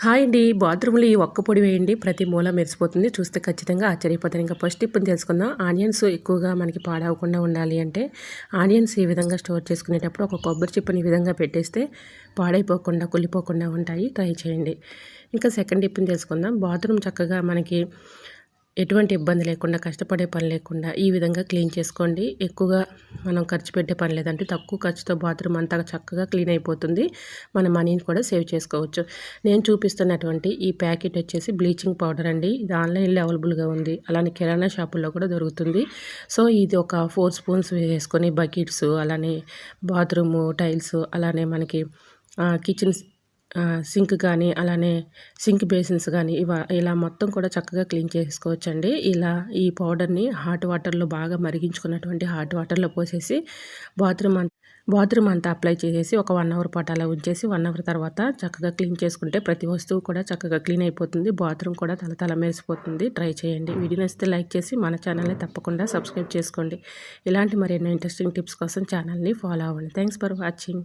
Hi అండి. బాత్రూమ్‌లో ఈ ఒక్క పొడి వేయండి ప్రతి మూల మెరిసిపోతుంది. చూస్తే ఖచ్చితంగా ఆశ్చర్యపోతారు. ఇంకా ఫస్ట్ టిప్‌ని తెలుసుకుందాం. ఆనియన్స్ ఎక్కువగా మనకి పాడవకుండా ఉండాలి అంటే, ఆనియన్స్ ఈ విధంగా స్టోర్ చేసుకునేటప్పుడు ఒక కొబ్బరి చిప్పని ఈ విధంగా పెట్టేస్తే పాడైపోకుండా, కుళ్ళిపోకుండా ఉంటాయి. ట్రై చేయండి. ఇంకా సెకండ్ టిప్‌ని తెలుసుకుందాం. బాత్రూమ్ చక్కగా మనకి ఎటువంటి ఇబ్బంది లేకుండా, కష్టపడే పని లేకుండా ఈ విధంగా క్లీన్ చేసుకోండి. ఎక్కువగా మనం ఖర్చు పెట్టే పని లేదంటే తక్కువ ఖర్చుతో బాత్రూమ్ అంతా చక్కగా క్లీన్ అయిపోతుంది. మన మనీని కూడా సేవ్ చేసుకోవచ్చు. నేను చూపిస్తున్నటువంటి ఈ ప్యాకెట్ వచ్చేసి బ్లీచింగ్ పౌడర్ అండి. ఇది ఆన్‌లైన్‌లో అవైలబుల్‌గా ఉంది. అలానే కిరాణా షాపుల్లో కూడా దొరుకుతుంది. సో, ఇది ఒక 4 స్పూన్స్ వేసుకొని బకెట్స్, అలానే బాత్రూము టైల్స్, అలానే మనకి కిచెన్ సింక్ కానీ, అలానే సింక్ బేసిన్స్ గానీ ఇలా మొత్తం కూడా చక్కగా క్లీన్ చేసుకోవచ్చండి. ఇలా ఈ పౌడర్‌ని హాట్ వాటర్‌లో బాగా మరిగించుకున్నటువంటి హాట్ వాటర్‌లో పోసేసి బాత్రూమ్ అం బాత్రూమ్ అంతా అప్లై చేసేసి ఒక 1 అవర్ పాటు అలా ఉంచేసి 1 అవర్ తర్వాత చక్కగా క్లీన్ చేసుకుంటే ప్రతి వస్తువు కూడా చక్కగా క్లీన్ అయిపోతుంది. బాత్రూమ్ కూడా తళతళ మెరిసిపోతుంది. ట్రై చేయండి. వీడియో నచ్చితే లైక్ చేసి మన ఛానల్‌ని తప్పకుండా సబ్స్క్రైబ్ చేసుకోండి. ఇలాంటి మరెన్నో ఇంట్రెస్టింగ్ టిప్స్ కోసం ఛానల్‌ని ఫాలో అవ్వండి. Thanks for watching.